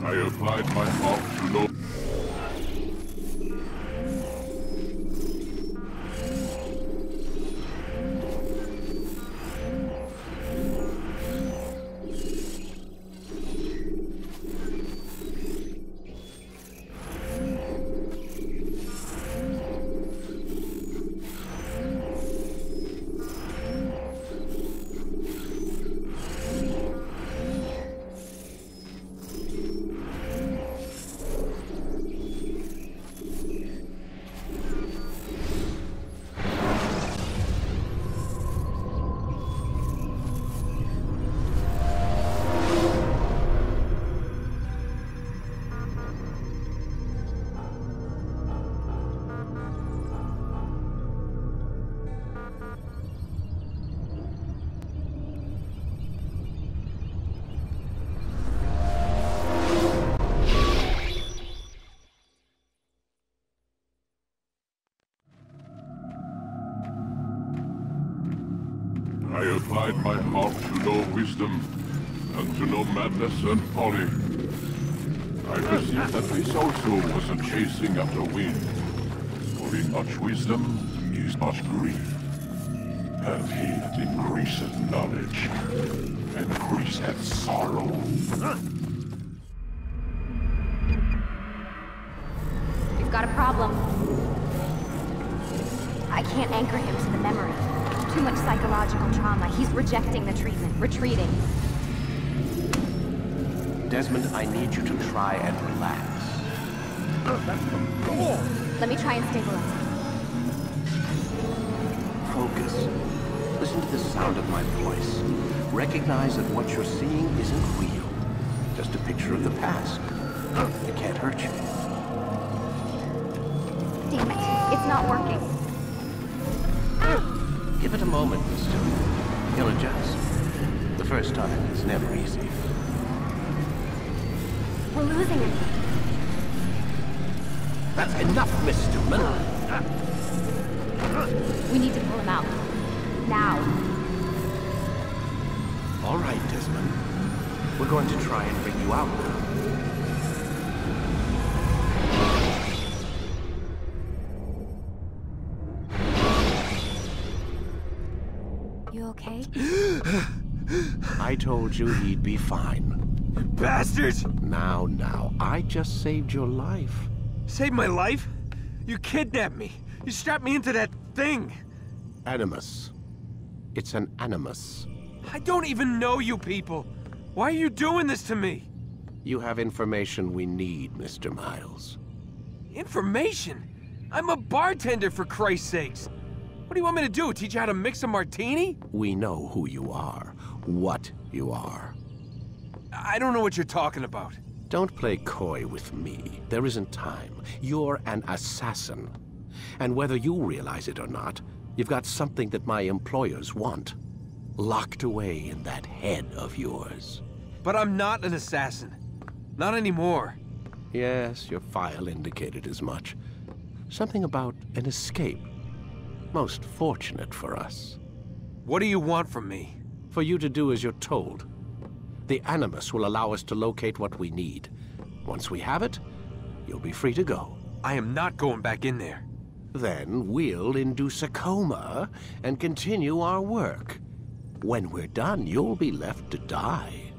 I applied my mark to no... I applied my heart to know wisdom, and to know madness and folly. I perceived that this also was a chasing after wind. For in much wisdom is much grief. And he that increaseth knowledge increaseth sorrow. We've got a problem. I can't anchor him to the memory. Too much psychological trauma. He's rejecting the treatment, retreating. Desmond, I need you to try and relax. Let me try and stabilize him. Focus. Listen to the sound of my voice. Recognize that what you're seeing isn't real. Just a picture of the past. It can't hurt you. Damn it. It's not working. Give it a moment, mister. He'll adjust. The first time is never easy. We're losing him. That's enough, Mr. Miller. We need to pull him out. Now. All right, Desmond. We're going to try and bring you out now. You okay? I told you he'd be fine. Bastards! Now, I just saved your life. Saved my life? You kidnapped me. You strapped me into that thing. Animus. It's an animus. I don't even know you people. Why are you doing this to me? You have information we need, Mr. Miles. Information? I'm a bartender, for Christ's sakes. What do you want me to do? Teach you how to mix a martini? We know who you are, what you are. I don't know what you're talking about. Don't play coy with me. There isn't time. You're an assassin. And whether you realize it or not, you've got something that my employers want. Locked away in that head of yours. But I'm not an assassin. Not anymore. Yes, your file indicated as much. Something about an escape. Most fortunate for us. What do you want from me? For you to do as you're told. The Animus will allow us to locate what we need. Once we have it, you'll be free to go. I am not going back in there. Then we'll induce a coma and continue our work. When we're done, you'll be left to die.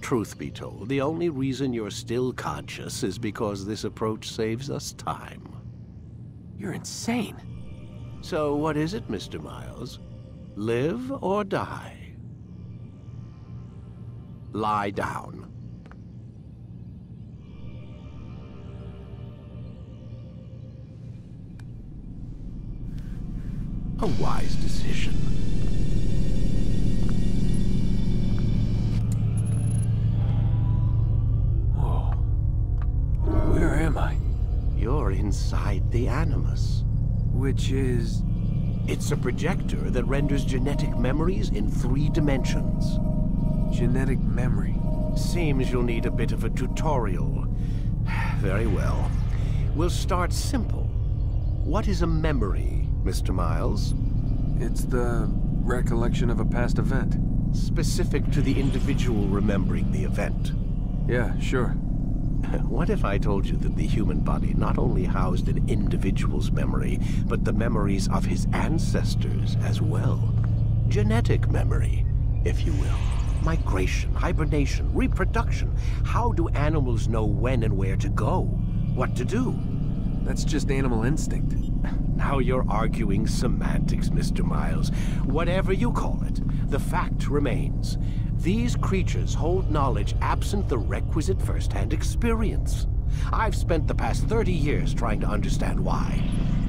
Truth be told, the only reason you're still conscious is because this approach saves us time. You're insane. So what is it, Mr. Miles? Live or die? Lie down. A wise decision. Whoa. Where am I? You're inside the Animus. Which is... It's a projector that renders genetic memories in 3 dimensions. Genetic memory. Seems you'll need a bit of a tutorial. Very well. We'll start simple. What is a memory, Mr. Miles? It's the recollection of a past event. Specific to the individual remembering the event. Yeah, sure. What if I told you that the human body not only housed an individual's memory, but the memories of his ancestors as well? Genetic memory, if you will. Migration, hibernation, reproduction. How do animals know when and where to go? What to do? That's just animal instinct. Now you're arguing semantics, Mr. Miles. Whatever you call it, the fact remains. These creatures hold knowledge absent the requisite first-hand experience. I've spent the past 30 years trying to understand why.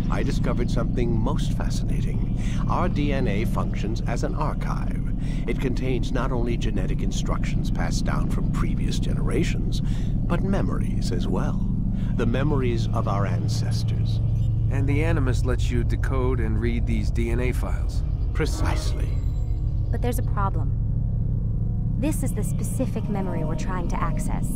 I discovered something most fascinating. Our DNA functions as an archive. It contains not only genetic instructions passed down from previous generations, but memories as well. The memories of our ancestors. And the Animus lets you decode and read these DNA files. Precisely. But there's a problem. This is the specific memory we're trying to access.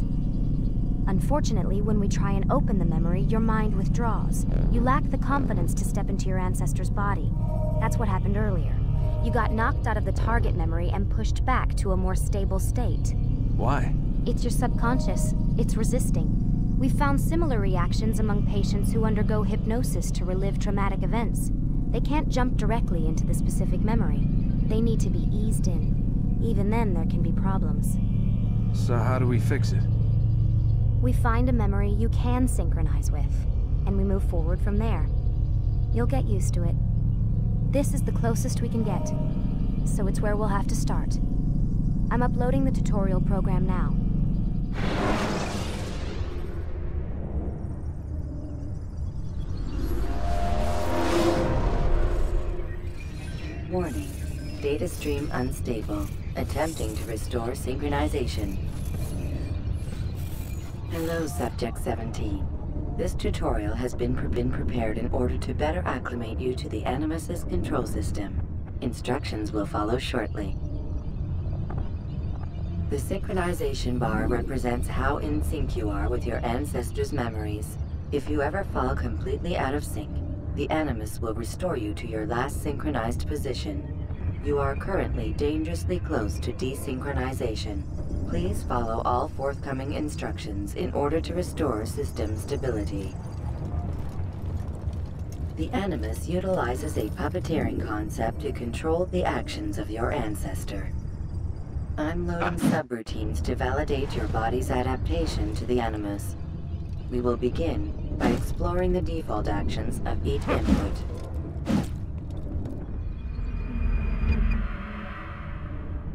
Unfortunately, when we try and open the memory, your mind withdraws. You lack the confidence to step into your ancestor's body. That's what happened earlier. You got knocked out of the target memory and pushed back to a more stable state. Why? It's your subconscious. It's resisting. We've found similar reactions among patients who undergo hypnosis to relive traumatic events. They can't jump directly into the specific memory. They need to be eased in. Even then, there can be problems. So how do we fix it? We find a memory you can synchronize with, and we move forward from there. You'll get used to it. This is the closest we can get, so it's where we'll have to start. I'm uploading the tutorial program now. Warning. Data stream unstable. Attempting to restore synchronization. Hello, Subject 17. This tutorial has been prepared in order to better acclimate you to the Animus's control system. Instructions will follow shortly. The synchronization bar represents how in sync you are with your ancestors' memories. If you ever fall completely out of sync, the Animus will restore you to your last synchronized position. You are currently dangerously close to desynchronization. Please follow all forthcoming instructions in order to restore system stability. The Animus utilizes a puppeteering concept to control the actions of your ancestor. I'm loading subroutines to validate your body's adaptation to the Animus. We will begin by exploring the default actions of each input.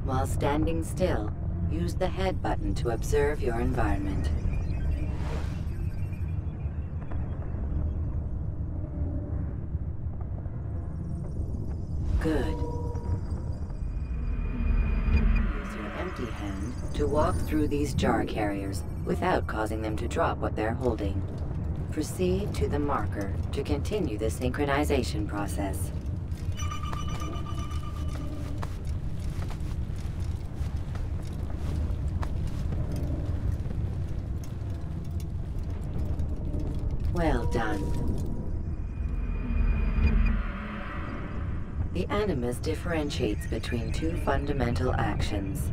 While standing still, use the head button to observe your environment. Good. Use your empty hand to walk through these jar carriers without causing them to drop what they're holding. Proceed to the marker to continue the synchronization process. Well done. The Animus differentiates between two fundamental actions: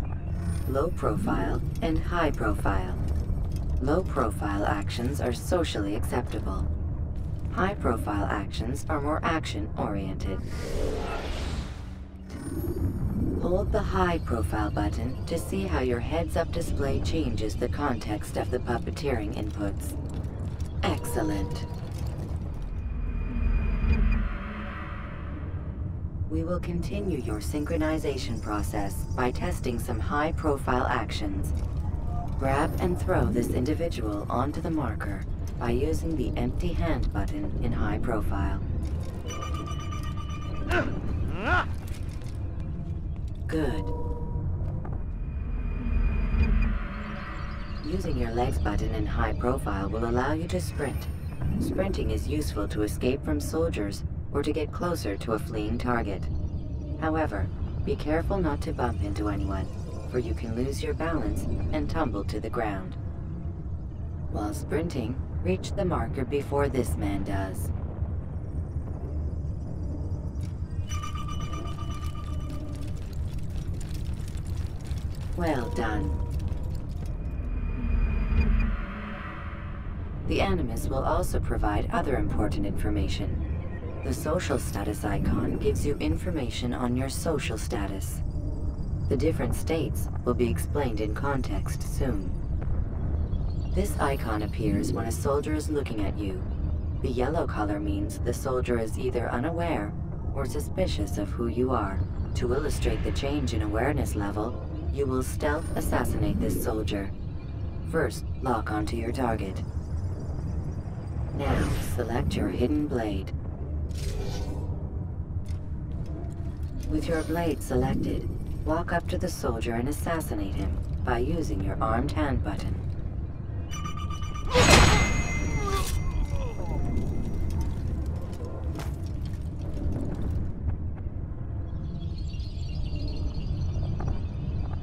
low profile and high profile. Low profile actions are socially acceptable. High profile actions are more action-oriented. Hold the high profile button to see how your heads-up display changes the context of the puppeteering inputs. Excellent. We will continue your synchronization process by testing some high-profile actions. Grab and throw this individual onto the marker by using the empty hand button in high profile. Good. Using your legs button in high profile will allow you to sprint. Sprinting is useful to escape from soldiers or to get closer to a fleeing target. However, be careful not to bump into anyone, for you can lose your balance and tumble to the ground. While sprinting, reach the marker before this man does. Well done. The Animus will also provide other important information. The social status icon gives you information on your social status. The different states will be explained in context soon. This icon appears when a soldier is looking at you. The yellow color means the soldier is either unaware or suspicious of who you are. To illustrate the change in awareness level, you will stealth assassinate this soldier. First, lock onto your target. Now, select your hidden blade. With your blade selected, walk up to the soldier and assassinate him by using your armed hand button.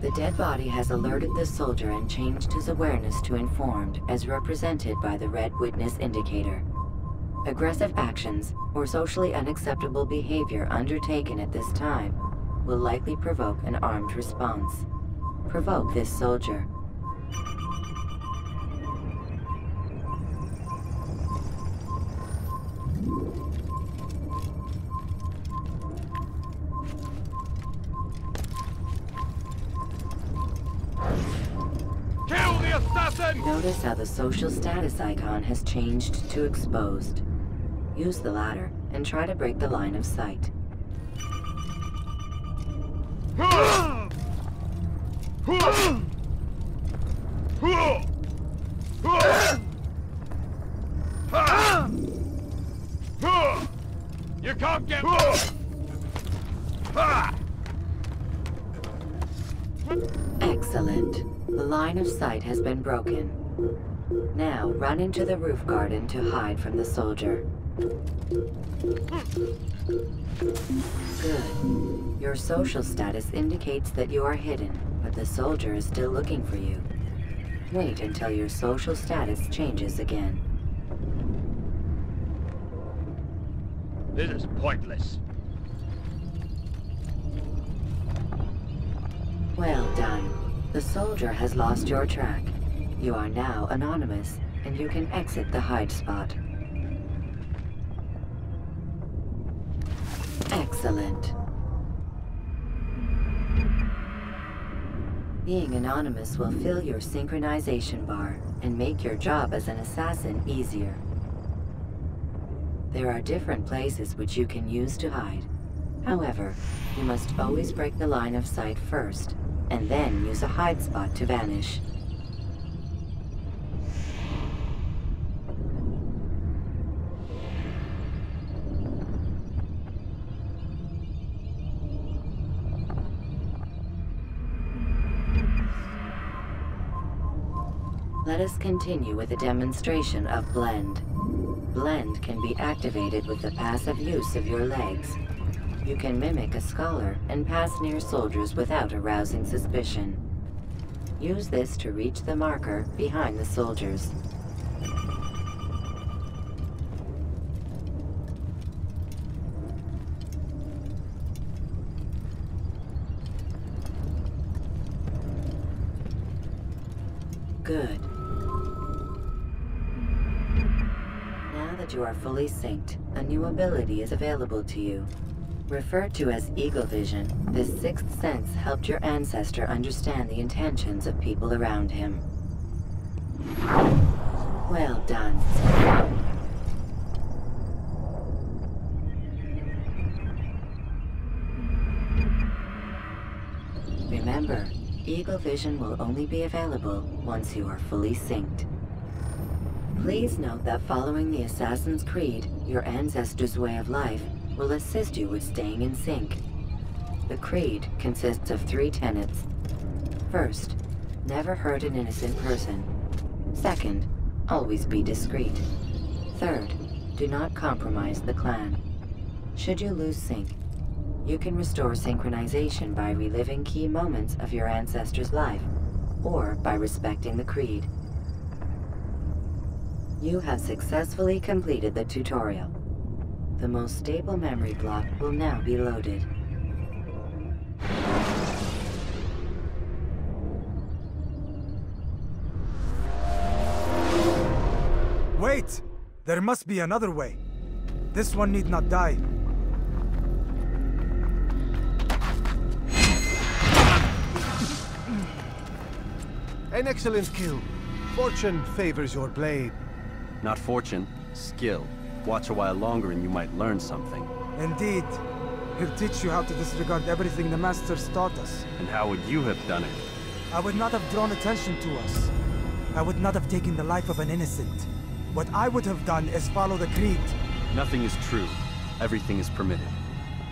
The dead body has alerted the soldier and changed his awareness to informed, as represented by the red witness indicator. Aggressive actions or socially unacceptable behavior undertaken at this time will likely provoke an armed response. Provoke this soldier. Kill the assassin! Notice how the social status icon has changed to exposed. Use the ladder and try to break the line of sight. You can't get... Excellent. The line of sight has been broken. Now run into the roof garden to hide from the soldier. Good. Your social status indicates that you are hidden, but the soldier is still looking for you. Wait until your social status changes again. This is pointless. Well done. The soldier has lost your track. You are now anonymous, and you can exit the hide spot. Excellent. Being anonymous will fill your synchronization bar and make your job as an assassin easier. There are different places which you can use to hide. However, you must always break the line of sight first, and then use a hide spot to vanish. Let us continue with a demonstration of Blend. Blend can be activated with the passive use of your legs. You can mimic a scholar and pass near soldiers without arousing suspicion. Use this to reach the marker behind the soldiers. Good. Now that you are fully synced, a new ability is available to you. Referred to as Eagle Vision, this sixth sense helped your ancestor understand the intentions of people around him. Well done. Remember, Eagle Vision will only be available once you are fully synced. Please note that following the Assassin's Creed, your ancestor's way of life, will assist you with staying in sync. The Creed consists of 3 tenets. First, never hurt an innocent person. Second, always be discreet. Third, do not compromise the clan. Should you lose sync, you can restore synchronization by reliving key moments of your ancestor's life, or by respecting the Creed. You have successfully completed the tutorial. The most stable memory block will now be loaded. Wait! There must be another way. This one need not die. An excellent kill. Fortune favors your blade. Not fortune, skill. Watch a while longer and you might learn something. Indeed. He'll teach you how to disregard everything the Masters taught us. And how would you have done it? I would not have drawn attention to us. I would not have taken the life of an innocent. What I would have done is follow the creed. Nothing is true. Everything is permitted.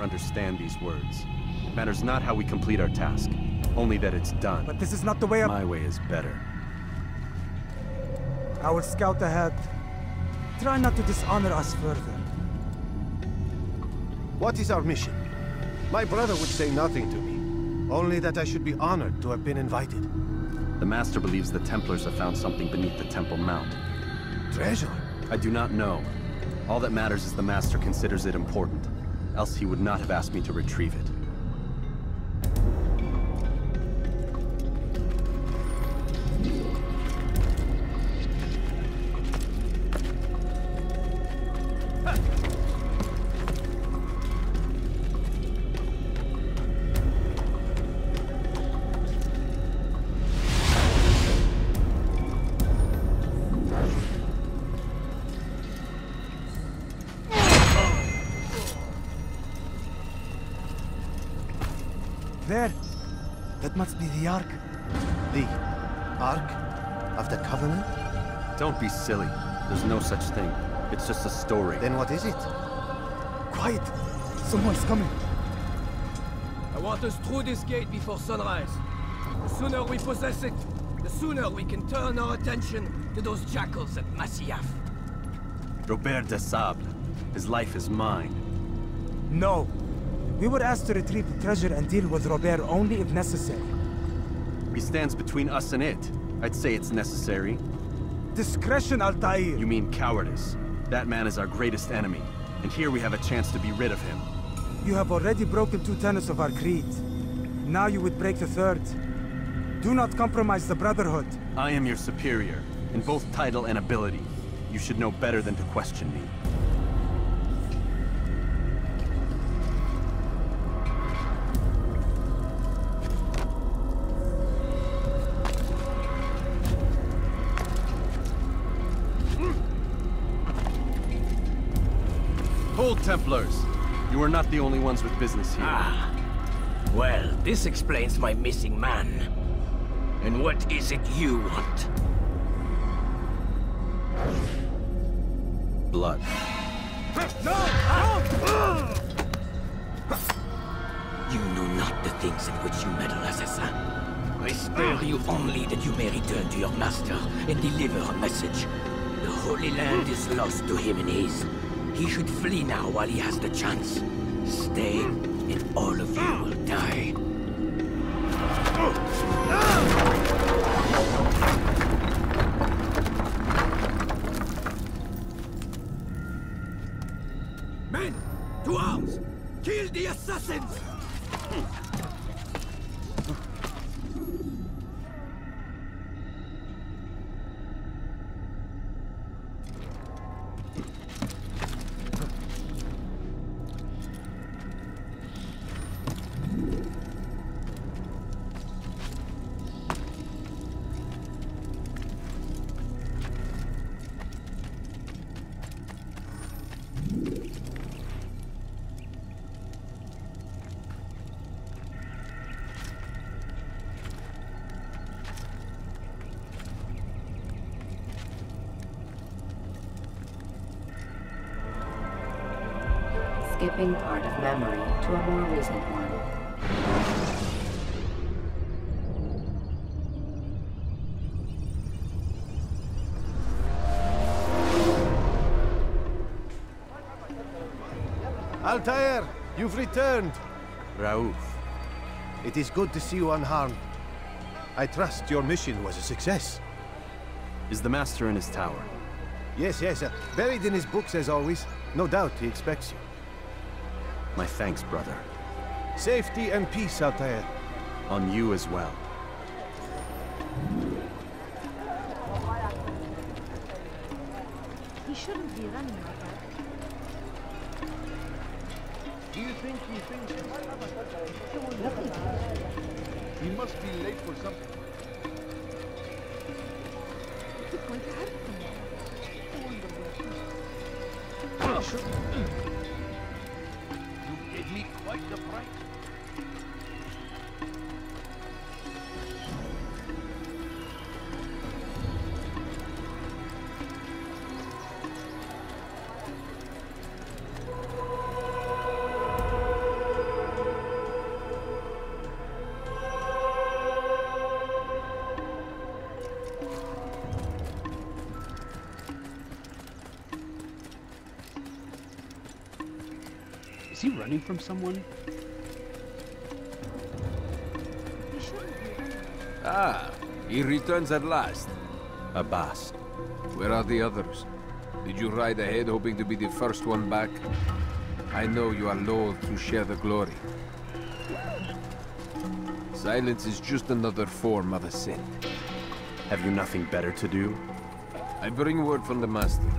Understand these words. It matters not how we complete our task, only that it's done. But this is not the way My way is better. I will scout ahead. Try not to dishonor us further. What is our mission? My brother would say nothing to me. Only that I should be honored to have been invited. The Master believes the Templars have found something beneath the Temple Mount. Treasure? I do not know. All that matters is the Master considers it important. Else he would not have asked me to retrieve it. There! That must be the Ark. The Ark of the Covenant? Don't be silly. There's no such thing. It's just a story. Then what is it? Quiet! Someone's coming. I want us through this gate before sunrise. The sooner we possess it, the sooner we can turn our attention to those jackals at Masyaf. Robert de Sable. His life is mine. No. We were asked to retrieve the treasure and deal with Robert only if necessary. He stands between us and it. I'd say it's necessary. Discretion, Altaïr! You mean cowardice. That man is our greatest enemy, and here we have a chance to be rid of him. You have already broken 2 tenets of our creed. Now you would break the 3rd. Do not compromise the Brotherhood. I am your superior, in both title and ability. You should know better than to question me. Hold, Templars! You are not the only ones with business here. Ah. Well, this explains my missing man. And what is it you want? Blood. No! You know not the things in which you meddle, assassin. I spare you only that you may return to your master and deliver a message. The Holy Land is lost to him and his. He should flee now while he has the chance. Stay, and all of you will die. Men, to arms! Kill the assassins! Skipping part of memory to a more recent one. Altaïr, you've returned. Raouf. It is good to see you unharmed. I trust your mission was a success. Is the Master in his tower? Yes, buried in his books as always. No doubt he expects you. My thanks, brother. Safety and peace, Altaïr. On you as well. He shouldn't be running like that. Do you think he thinks he must be late for something? He's going to hurt someone. You gave me quite the fright. Is he running from someone? Ah, he returns at last. Abbas. Where are the others? Did you ride ahead hoping to be the first one back? I know you are loath to share the glory. Silence is just another form of a sin. Have you nothing better to do? I bring word from the Master.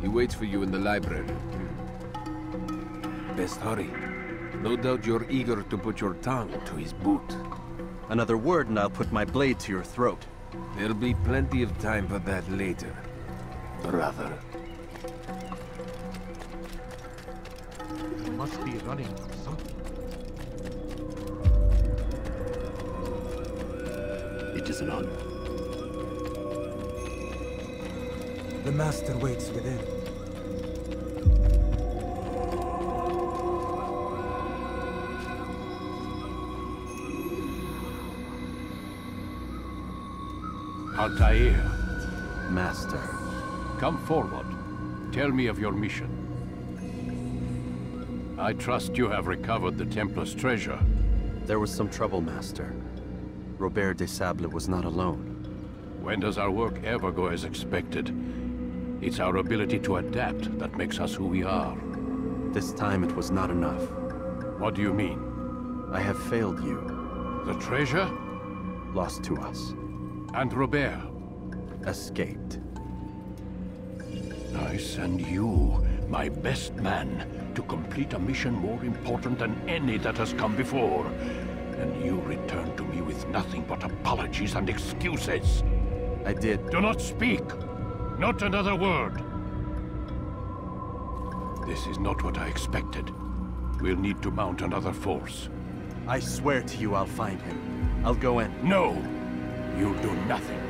He waits for you in the library. Best hurry. No doubt you're eager to put your tongue to his boot. Another word and I'll put my blade to your throat. There'll be plenty of time for that later, brother. He must be running from something. It is an honor. The Master waits within. Altaïr. Master. Come forward. Tell me of your mission. I trust you have recovered the Templars' treasure. There was some trouble, Master. Robert de Sable was not alone. When does our work ever go as expected? It's our ability to adapt that makes us who we are. This time it was not enough. What do you mean? I have failed you. The treasure? Lost to us. And Robert? Escaped. I send you, my best man, to complete a mission more important than any that has come before. And you return to me with nothing but apologies and excuses. I did. Do not speak! Not another word! This is not what I expected. We'll need to mount another force. I swear to you I'll find him. I'll go in. No! You'll do nothing.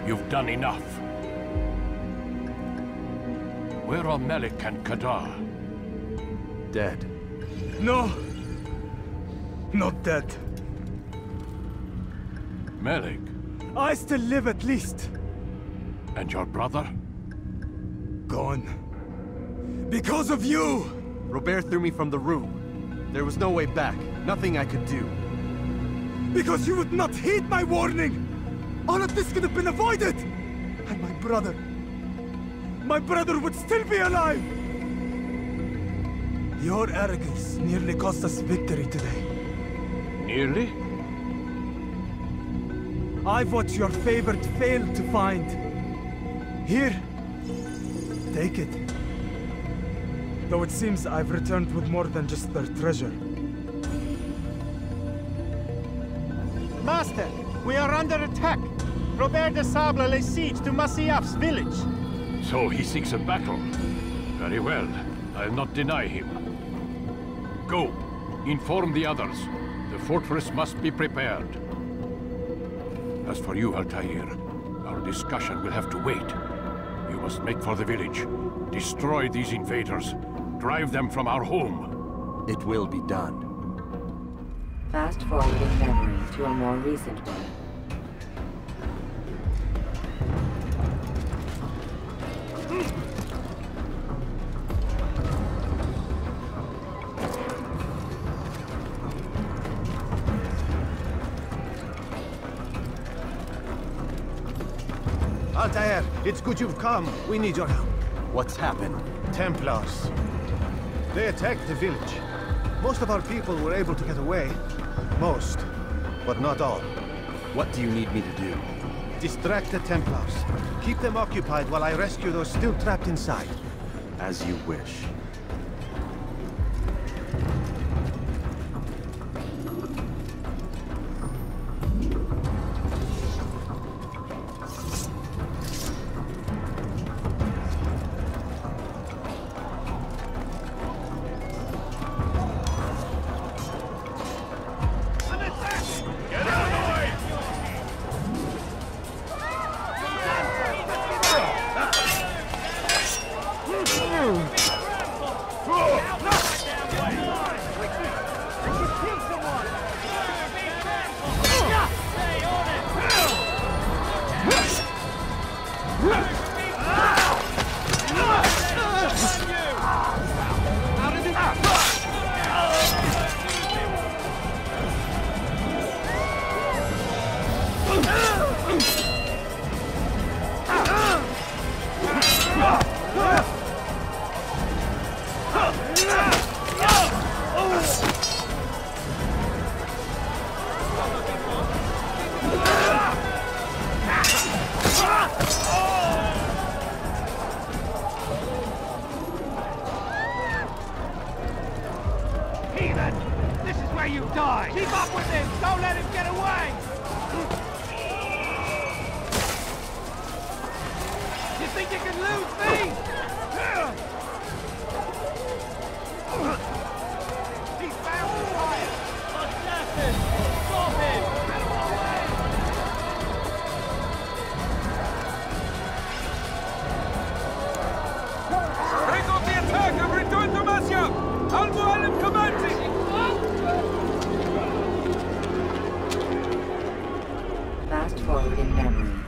You've done enough. Where are Melik and Kadar? Dead. No! Not dead. Melik? I still live at least. And your brother? Gone. Because of you! Robert threw me from the room. There was no way back. Nothing I could do. Because you would not heed my warning! All of this could have been avoided! And my brother would still be alive! Your arrogance nearly cost us victory today. Nearly? I've watched your favorite fail to find. Here, take it. Though it seems I've returned with more than just their treasure. Master, we are under attack. Robert de Sable lays siege to Masyaf's village. So he seeks a battle. Very well. I'll not deny him. Go. Inform the others. The fortress must be prepared. As for you, Altaïr, our discussion will have to wait. You must make for the village. Destroy these invaders. Drive them from our home. It will be done. Fast-forwarding memory to a more recent one. Altaïr, it's good you've come. We need your help. What's happened? Templars. They attacked the village. Most of our people were able to get away. Most, but not all. What do you need me to do? Distract the Templars. Keep them occupied while I rescue those still trapped inside. As you wish.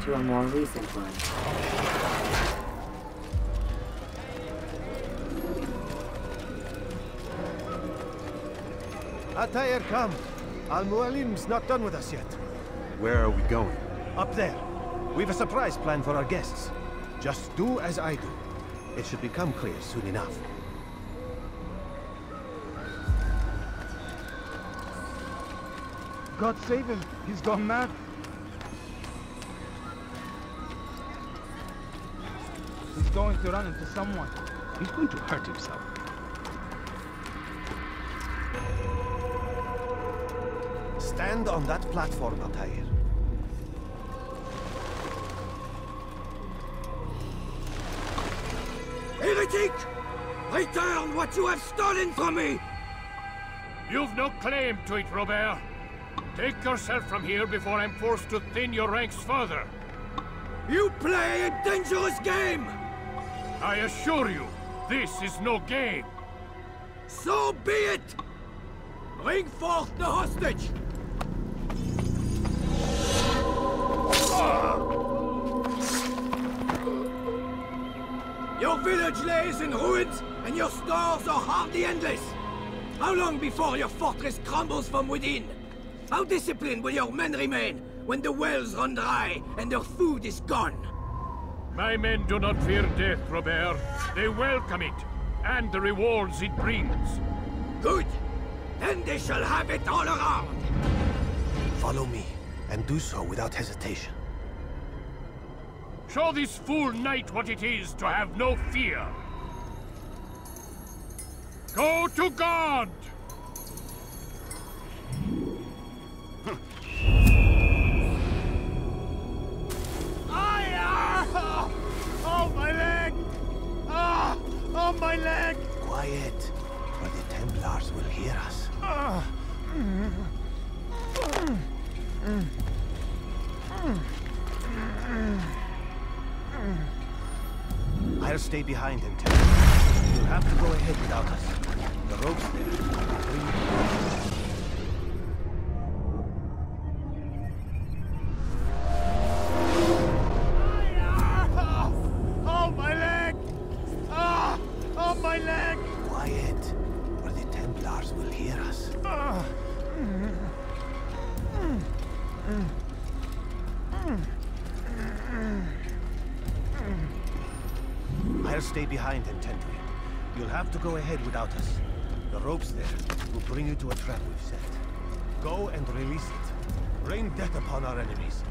To a more recent one. Altaïr, come. Al-Mualim's not done with us yet. Where are we going? Up there. We've a surprise plan for our guests. Just do as I do. It should become clear soon enough. God save him. He's gone mad. He's going to run into someone. He's going to hurt himself. Stand on that platform, Altaïr. Heretic! Return what you have stolen from me! You've no claim to it, Robert. Take yourself from here before I'm forced to thin your ranks further. You play a dangerous game! I assure you, this is no game. So be it! Bring forth the hostage! Your village lays in ruins, and your stores are hardly endless. How long before your fortress crumbles from within? How disciplined will your men remain when the wells run dry and their food is gone? My men do not fear death, Robert. They welcome it, and the rewards it brings. Good. Then they shall have it all around. Follow me, and do so without hesitation. Show this fool knight what it is to have no fear. Go to God! Oh, my leg! Ah! Oh, my leg! Quiet, or the Templars will hear us. I'll stay behind and tell you. You'll have to go ahead without us. The rope's there. I'll stay behind and tend to you. You'll have to go ahead without us. The rope's there. Will bring you to a trap we've set. Go and release it. Rain death upon our enemies.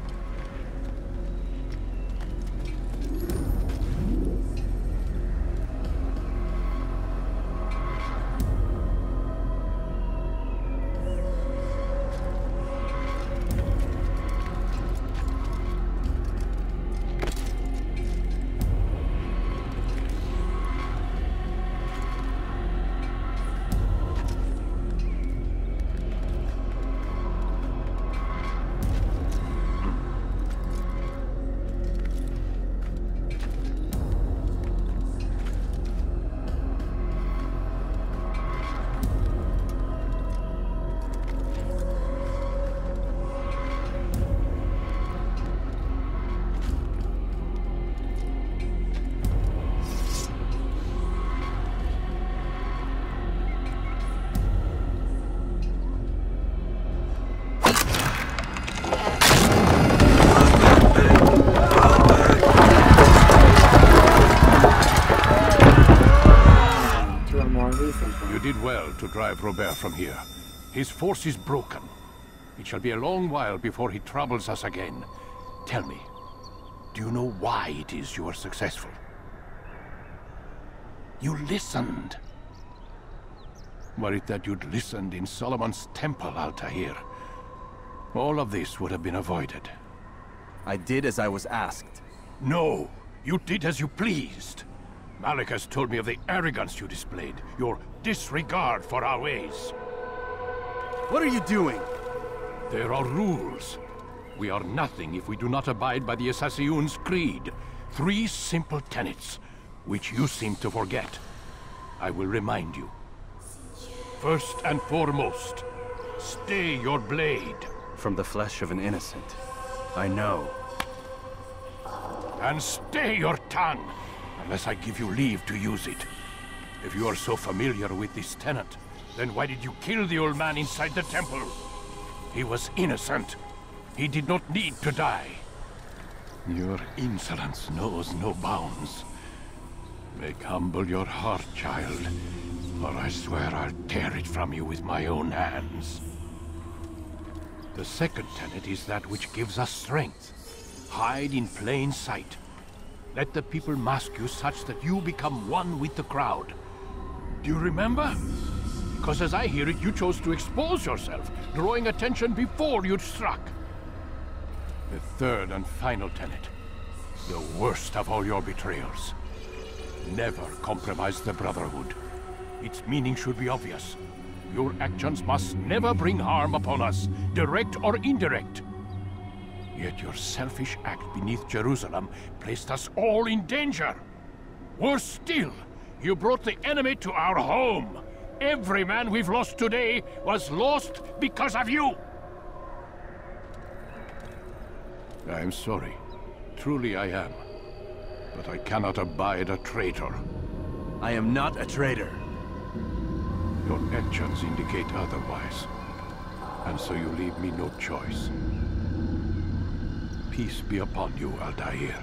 to drive Robert from here. His force is broken. It shall be a long while before he troubles us again. Tell me, do you know why it is you are successful? You listened. Were it that you'd listened in Solomon's temple, Altaïr, all of this would have been avoided. I did as I was asked. No, you did as you pleased. Malik has told me of the arrogance you displayed, your disregard for our ways. What are you doing? There are rules. We are nothing if we do not abide by the Assassin's creed. 3 simple tenets, which you seem to forget. I will remind you. First and foremost, stay your blade. From the flesh of an innocent. I know. And stay your tongue, unless I give you leave to use it. If you are so familiar with this tenet, then why did you kill the old man inside the temple? He was innocent. He did not need to die. Your insolence knows no bounds. Make humble your heart, child, or I swear I'll tear it from you with my own hands. The second tenet is that which gives us strength. Hide in plain sight. Let the people mask you such that you become one with the crowd. Do you remember? Because as I hear it, you chose to expose yourself, drawing attention before you'd struck. The third and final tenet. The worst of all your betrayals. Never compromise the Brotherhood. Its meaning should be obvious. Your actions must never bring harm upon us, direct or indirect. Yet your selfish act beneath Jerusalem placed us all in danger. Worse still, you brought the enemy to our home. Every man we've lost today was lost because of you. I'm sorry. Truly I am. But I cannot abide a traitor. I am not a traitor. Your actions indicate otherwise. And so you leave me no choice. Peace be upon you, Altaïr.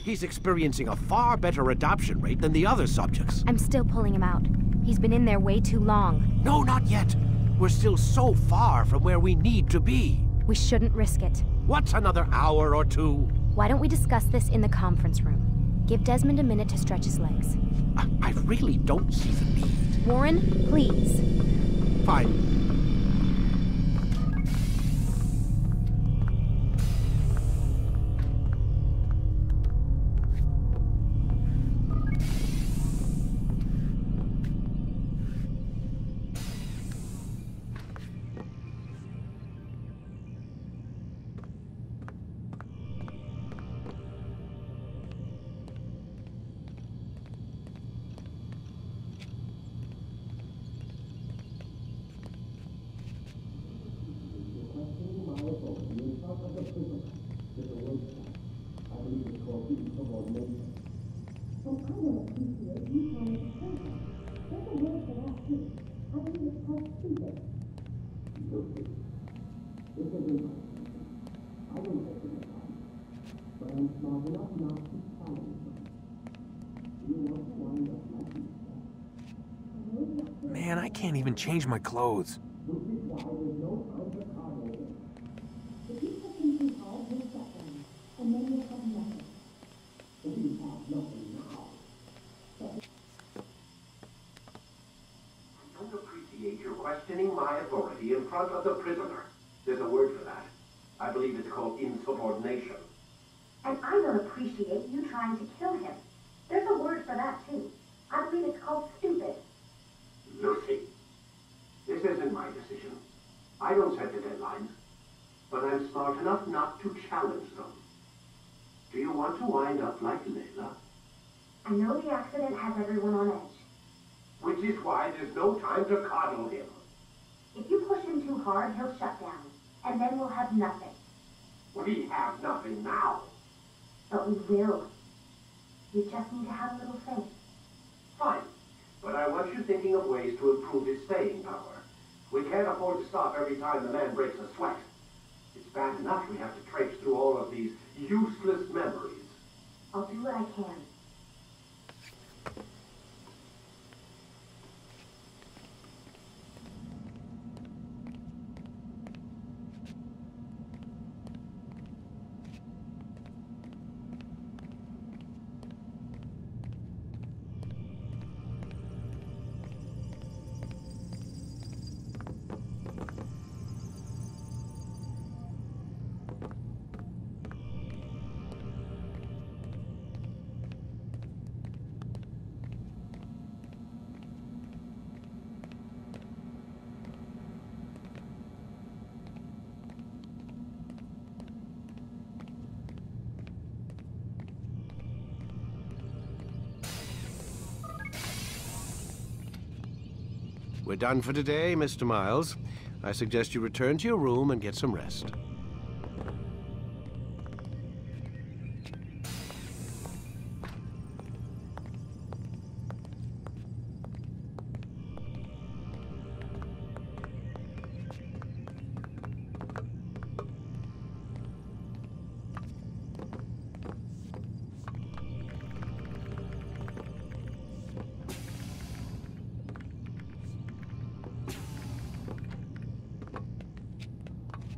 He's experiencing a far better adoption rate than the other subjects. I'm still pulling him out. He's been in there way too long. No, not yet. We're still so far from where we need to be. We shouldn't risk it. What's another hour or 2? Why don't we discuss this in the conference room? Give Desmond a minute to stretch his legs. I really don't see the need. Warren, please. Fine. Man, I can't even change my clothes. You're questioning my authority in front of the prisoner. There's a word for that. I believe it's called insubordination. And I don't appreciate you trying to kill him. There's a word for that, too. I believe it's called stupid. Lucy, this isn't my decision. I don't set the deadlines. But I'm smart enough not to challenge them. Do you want to wind up like Layla? I know the accident has everyone on edge. Which is why there's no time to coddle him. If you push him too hard, he'll shut down. And then we'll have nothing. We have nothing now. But we will. You just need to have a little faith. Fine. But I want you thinking of ways to improve his staying power. We can't afford to stop every time the man breaks a sweat. It's bad enough we have to traipse through all of these useless memories. I'll do what I can. We're done for today, Mr. Miles. I suggest you return to your room and get some rest.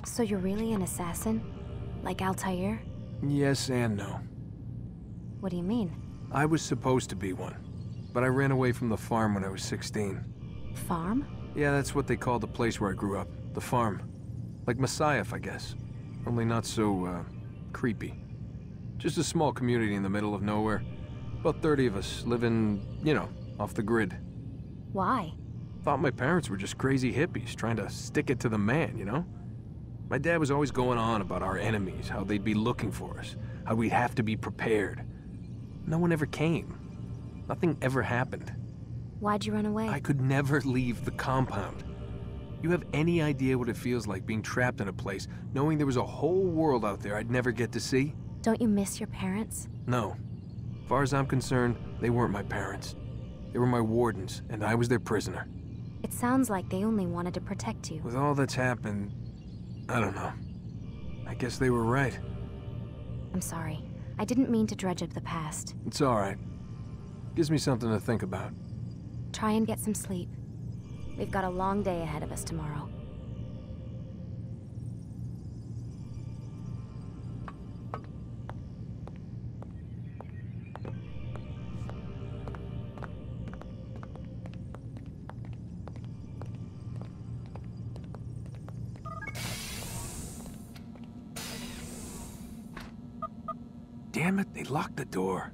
So you're really an assassin? Like Altaïr? Yes and no. What do you mean? I was supposed to be one, but I ran away from the farm when I was 16. Farm? Yeah, that's what they called the place where I grew up. The farm. Like Messiah, I guess. Only not so, creepy. Just a small community in the middle of nowhere. About 30 of us, living, you know, off the grid. Why? Thought my parents were just crazy hippies, trying to stick it to the man, you know? My dad was always going on about our enemies, how they'd be looking for us, how we'd have to be prepared. No one ever came. Nothing ever happened. Why'd you run away? I could never leave the compound. You have any idea what it feels like being trapped in a place, knowing there was a whole world out there I'd never get to see? Don't you miss your parents? No. As far as I'm concerned, they weren't my parents. They were my wardens, and I was their prisoner. It sounds like they only wanted to protect you. With all that's happened, I don't know. I guess they were right. I'm sorry. I didn't mean to dredge up the past. It's all right. Gives me something to think about. Try and get some sleep. We've got a long day ahead of us tomorrow. Damn it, they locked the door.